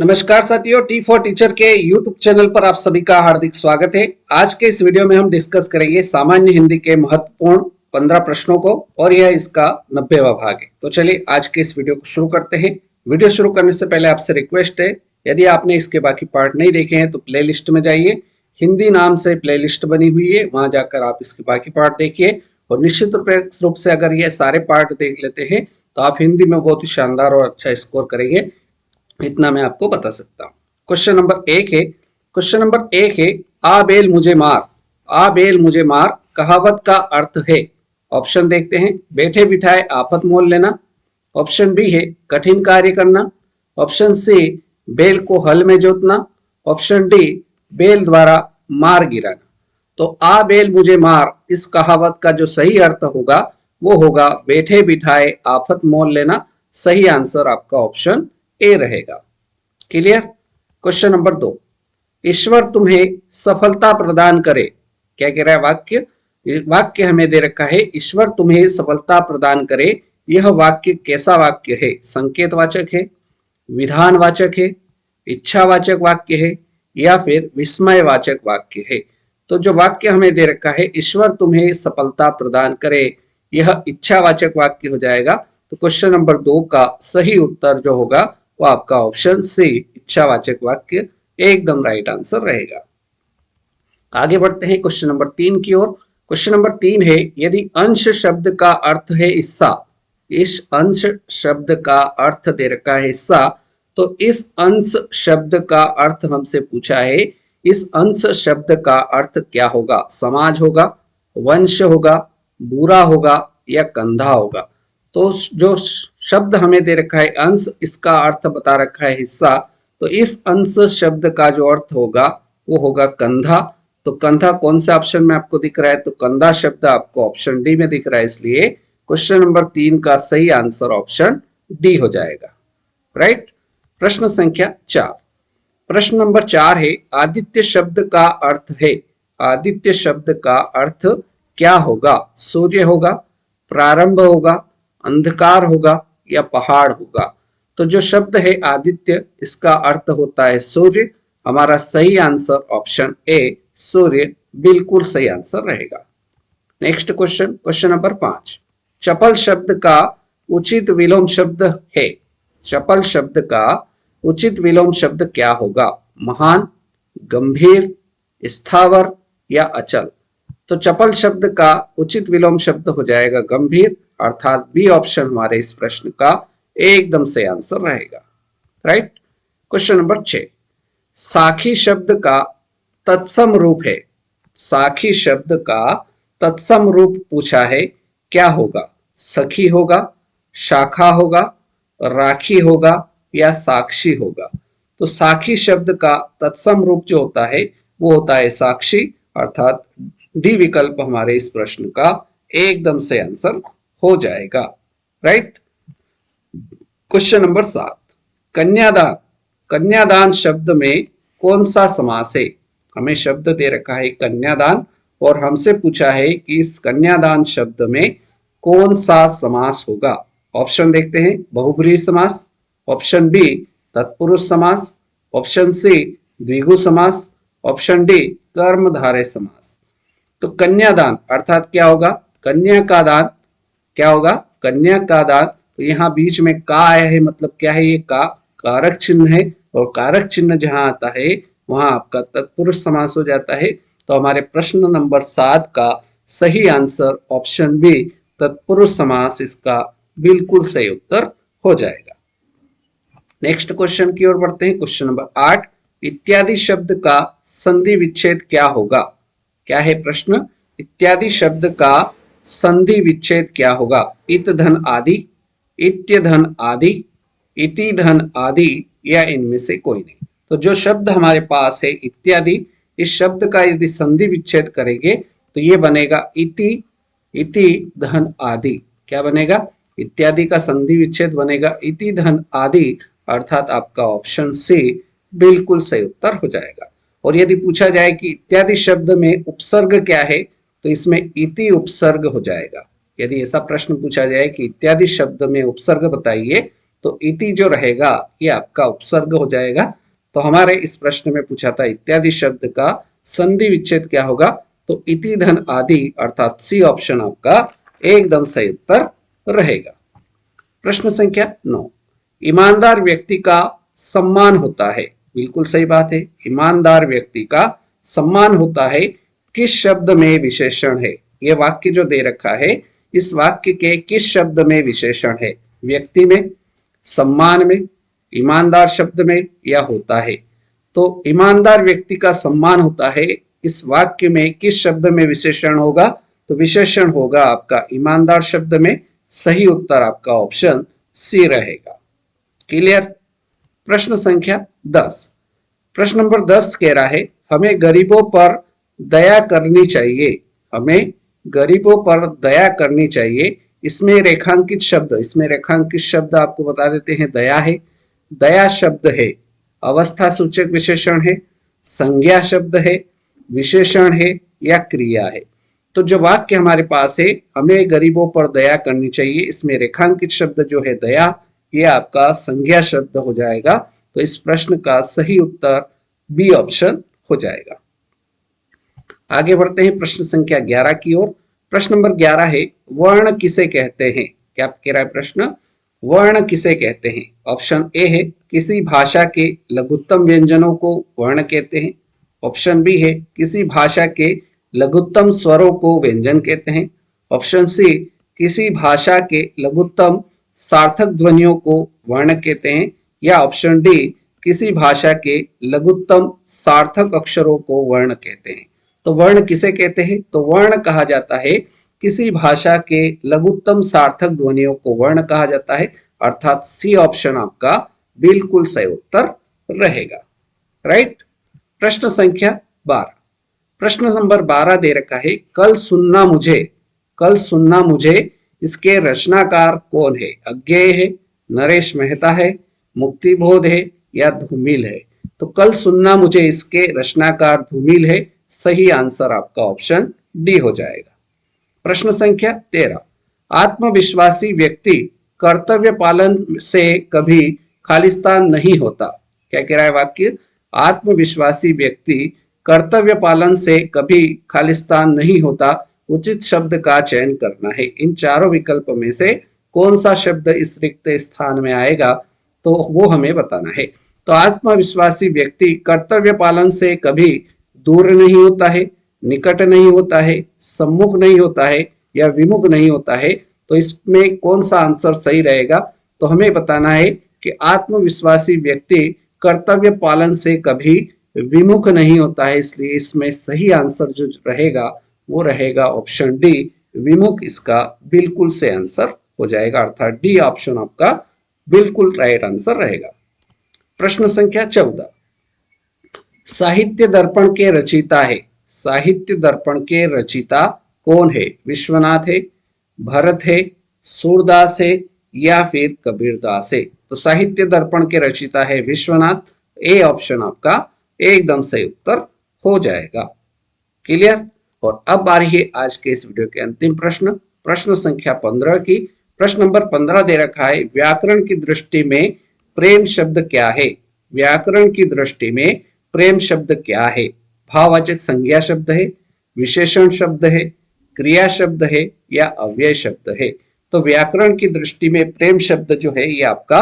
नमस्कार साथियों, T for teacher के यूट्यूब चैनल पर आप सभी का हार्दिक स्वागत है। आज के इस वीडियो में हम डिस्कस करेंगे सामान्य हिंदी के महत्वपूर्ण 15 प्रश्नों को और यह इसका 90वां भाग है। तो चलिए आज के इस वीडियो को शुरू करते हैं। वीडियो शुरू करने से पहले आपसे रिक्वेस्ट है, यदि आपने इसके बाकी पार्ट नहीं देखे हैं तो प्ले लिस्ट में जाइए। हिंदी नाम से प्ले लिस्ट बनी हुई है, वहां जाकर आप इसके बाकी पार्ट देखिए और निश्चित रूप से अगर ये सारे पार्ट देख लेते हैं तो आप हिंदी में बहुत ही शानदार और अच्छा स्कोर करेंगे, इतना मैं आपको बता सकता हूँ। क्वेश्चन नंबर एक है आ बेल मुझे मार। आ बेल मुझे मार कहावत का अर्थ है। ऑप्शन देखते हैं। बैठे बिठाए आफत मोल लेना। ऑप्शन बी है कठिन कार्य करना। ऑप्शन सी बेल को हल में जोतना। ऑप्शन डी बेल द्वारा मार गिराना। तो आ बेल मुझे मार इस कहावत का जो सही अर्थ होगा वो होगा बैठे बिठाए आफत मोल लेना। सही आंसर आपका ऑप्शन ए रहेगा। क्लियर। क्वेश्चन नंबर 2, ईश्वर तुम्हें सफलता प्रदान करे। क्या कह रहा है वाक्य? वाक्य हमें दे रखा है ईश्वर तुम्हें सफलता प्रदान करे। यह वाक्य कैसा वाक्य है? संकेतवाचक है, विधानवाचक है, इच्छावाचक वाक्य है या फिर विस्मयवाचक वाक्य है? तो जो वाक्य हमें दे रखा है ईश्वर तुम्हें सफलता प्रदान करे, यह इच्छावाचक वाक्य हो जाएगा। तो क्वेश्चन नंबर 2 का सही उत्तर जो होगा वो आपका ऑप्शन सी इच्छावाचक वाक्य एकदम राइट आंसर रहेगा। आगे बढ़ते हैं क्वेश्चन नंबर 3 की ओर। क्वेश्चन नंबर 3 है यदि अंश शब्द का अर्थ है हिस्सा। इस अंश शब्द का अर्थ दे रखा है हिस्सा, तो इस अंश शब्द का अर्थ हमसे पूछा है। इस अंश शब्द का अर्थ क्या होगा? समाज होगा, वंश होगा, बुरा होगा या कंधा होगा? तो जो शब्द हमें दे रखा है अंश, इसका अर्थ बता रखा है हिस्सा, तो इस अंश शब्द का जो अर्थ होगा वो होगा कंधा। तो कंधा कौन से ऑप्शन में आपको दिख रहा है? तो कंधा शब्द आपको ऑप्शन डी में दिख रहा है, इसलिए क्वेश्चन नंबर 3 का सही आंसर ऑप्शन डी हो जाएगा। राइट। प्रश्न संख्या 4। प्रश्न नंबर 4 है आदित्य शब्द का अर्थ है। आदित्य शब्द का अर्थ क्या होगा? सूर्य होगा, प्रारंभ होगा, अंधकार होगा या पहाड़ होगा? तो जो शब्द है आदित्य, इसका अर्थ होता है सूर्य। हमारा सही आंसर ऑप्शन ए सूर्य बिल्कुल सही आंसर रहेगा। Next question, question number 5। चपल शब्द का उचित विलोम शब्द है। चपल शब्द का उचित विलोम शब्द क्या होगा? महान, गंभीर, स्थावर या अचल? तो चपल शब्द का उचित विलोम शब्द हो जाएगा गंभीर, अर्थात बी ऑप्शन हमारे इस प्रश्न का एकदम से आंसर रहेगा। राइट। Question number 6। साखी शब्द का तत्सम रूप है। साखी शब्द का तत्सम रूप पूछा है, क्या होगा? सखी होगा, शाखा होगा, राखी होगा या साक्षी होगा? तो साखी शब्द का तत्सम रूप जो होता है वो होता है साक्षी, अर्थात डी विकल्प हमारे इस प्रश्न का एकदम से आंसर हो जाएगा। राइट। Question number 7। कन्यादान। कन्यादान शब्द में कौन सा समास है? हमें शब्द दे रखा है कन्यादान और हमसे पूछा है कि इस कन्यादान शब्द में कौन सा समास होगा। ऑप्शन देखते हैं। बहुब्रीहि समास, ऑप्शन बी तत्पुरुष समास, ऑप्शन सी द्विगु समास, ऑप्शन डी कर्मधारय समास। तो कन्यादान अर्थात क्या होगा? कन्या का दान। क्या होगा? कन्या का दान। तो यहाँ बीच में का आया है, मतलब क्या है? ये का कारक चिन्ह है और कारक चिन्ह जहां आता है वहां आपका तत्पुरुष समास हो जाता है। तो हमारे प्रश्न नंबर 7 का सही आंसर ऑप्शन बी तत्पुरुष समास इसका बिल्कुल सही उत्तर हो जाएगा। नेक्स्ट क्वेश्चन की ओर बढ़ते हैं। Question number 8। इत्यादि शब्द का संधि विच्छेद क्या होगा? क्या है प्रश्न? इत्यादि शब्द का संधि विच्छेद क्या होगा? इत धन आदि, इत्य धन आदि, इति धन आदि या इनमें से कोई नहीं? तो जो शब्द हमारे पास है इत्यादि, इस शब्द का यदि संधि विच्छेद करेंगे तो ये बनेगा इति, इति धन आदि। क्या बनेगा? इत्यादि का संधि विच्छेद बनेगा इति धन आदि, अर्थात आपका ऑप्शन सी बिल्कुल सही उत्तर हो जाएगा। और यदि पूछा जाए कि इत्यादि शब्द में उपसर्ग क्या है, तो इसमें इति उपसर्ग हो जाएगा। यदि ऐसा प्रश्न पूछा जाए कि इत्यादि शब्द में उपसर्ग बताइए, तो इति जो रहेगा ये आपका उपसर्ग हो जाएगा। तो हमारे इस प्रश्न में पूछा था इत्यादि शब्द का संधि विच्छेद क्या होगा, तो इति धन आदि अर्थात सी ऑप्शन आपका एकदम सही उत्तर रहेगा। प्रश्न संख्या 9, ईमानदार व्यक्ति का सम्मान होता है। बिल्कुल सही बात है, ईमानदार व्यक्ति का सम्मान होता है, किस शब्द में विशेषण है। यह वाक्य जो दे रखा है, इस वाक्य के किस शब्द में विशेषण है, व्यक्ति में, सम्मान में, ईमानदार शब्द में या होता है। तो ईमानदार व्यक्ति का सम्मान होता है, इस वाक्य में किस शब्द में विशेषण होगा, तो विशेषण होगा आपका ईमानदार शब्द में। सही उत्तर आपका ऑप्शन सी रहेगा। क्लियर। प्रश्न संख्या 10, प्रश्न नंबर 10 कह रहा है हमें गरीबों पर दया करनी चाहिए, हमें गरीबों पर दया करनी चाहिए। इसमें रेखांकित शब्द आपको बता देते हैं, दया है, दया शब्द है, अवस्था सूचक विशेषण है, संज्ञा शब्द है, विशेषण है या क्रिया है। तो जो वाक्य हमारे पास है, हमें गरीबों पर दया करनी चाहिए, इसमें रेखांकित शब्द जो है दया, ये आपका संज्ञा शब्द हो जाएगा। तो इस प्रश्न का सही उत्तर बी ऑप्शन हो जाएगा। आगे बढ़ते हैं प्रश्न संख्या 11 की ओर। प्रश्न नंबर 11 है वर्ण किसे कहते हैं। क्या कह रहा है प्रश्न, वर्ण किसे कहते हैं। ऑप्शन ए है किसी भाषा के लघुत्तम व्यंजनों को वर्ण कहते हैं। ऑप्शन बी है किसी भाषा के लघुत्तम स्वरों को व्यंजन कहते हैं। ऑप्शन सी किसी भाषा के लघुत्तम सार्थक ध्वनियों को वर्ण कहते हैं। या ऑप्शन डी किसी भाषा के लघुत्तम सार्थक अक्षरों को वर्ण कहते हैं। तो वर्ण किसे कहते हैं, तो वर्ण कहा जाता है किसी भाषा के लघुत्तम सार्थक ध्वनियों को वर्ण कहा जाता है, अर्थात सी ऑप्शन आपका बिल्कुल सही उत्तर रहेगा। राइट। प्रश्न संख्या 12, प्रश्न नंबर 12 दे रखा है कल सुनना मुझे, इसके रचनाकार कौन है। अज्ञेय है, नरेश मेहता है, मुक्तिबोध है या धूमिल है। तो कल सुनना मुझे इसके रचनाकार धूमिल है। सही आंसर आपका ऑप्शन डी हो जाएगा। प्रश्न संख्या 13, आत्मविश्वासी व्यक्ति कर्तव्य पालन से कभी खालिस्तान नहीं होता। क्या कह रहा है वाक्य, आत्मविश्वासी व्यक्ति कर्तव्य पालन से कभी खालिस्तान नहीं होता। उचित शब्द का चयन करना है। इन चारों विकल्प में से कौन सा शब्द इस रिक्त स्थान में आएगा, तो वो हमें बताना है। तो आत्मविश्वासी व्यक्ति कर्तव्य पालन से कभी दूर नहीं होता है, निकट नहीं होता है, सम्मुख नहीं होता है या विमुख नहीं होता है। तो इसमें कौन सा आंसर सही रहेगा, तो हमें बताना है कि आत्मविश्वासी व्यक्ति कर्तव्य पालन से कभी विमुख नहीं होता है। इसलिए इसमें सही आंसर जो रहेगा वो रहेगा ऑप्शन डी, विमुख इसका बिल्कुल से आंसर हो जाएगा, अर्थात डी ऑप्शन आपका बिल्कुल राइट आंसर रहेगा। प्रश्न संख्या 14, साहित्य दर्पण के रचयिता है। साहित्य दर्पण के रचयिता कौन है। विश्वनाथ है, भरत है, सूरदास है या फिर कबीरदास है। तो साहित्य दर्पण के रचयिता है विश्वनाथ। ए ऑप्शन आपका एकदम सही उत्तर हो जाएगा। क्लियर। और अब आ रही है आज के इस वीडियो के अंतिम प्रश्न, प्रश्न संख्या 15 की। प्रश्न नंबर 15 दे रखा है व्याकरण की दृष्टि में प्रेम शब्द क्या है। व्याकरण की दृष्टि में प्रेम शब्द क्या है। भाववाचक संज्ञा शब्द है, विशेषण शब्द है, क्रिया शब्द है या अव्यय शब्द है। तो व्याकरण की दृष्टि में प्रेम शब्द जो है ये आपका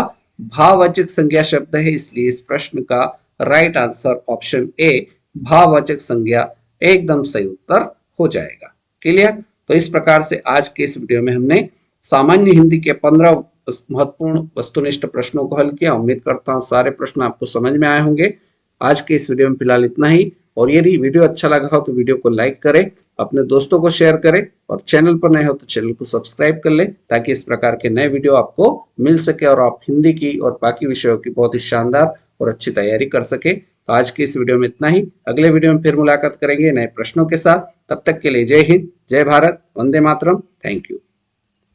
भाववाचक संज्ञा शब्द है। इसलिए इस प्रश्न का राइट आंसर ऑप्शन ए, भाववाचक संज्ञा एकदम सही उत्तर हो जाएगा। क्लियर। तो इस प्रकार से आज के इस वीडियो में हमने सामान्य हिंदी के 15 महत्वपूर्ण वस्तुनिष्ठ प्रश्नों को हल किया। उम्मीद करता हूँ सारे प्रश्न आपको समझ में आए होंगे। आज के इस वीडियो में फिलहाल इतना ही। और यदि वीडियो अच्छा लगा हो तो वीडियो को लाइक करें, अपने दोस्तों को शेयर करें और चैनल पर नए हो तो चैनल को सब्सक्राइब कर लें, ताकि इस प्रकार के नए वीडियो आपको मिल सके और आप हिंदी की और बाकी विषयों की बहुत ही शानदार और अच्छी तैयारी कर सके। तो आज की इस वीडियो में इतना ही। अगले वीडियो में फिर मुलाकात करेंगे नए प्रश्नों के साथ। तब तक के लिए जय हिंद, जय भारत, वंदे मातरम। Thank you.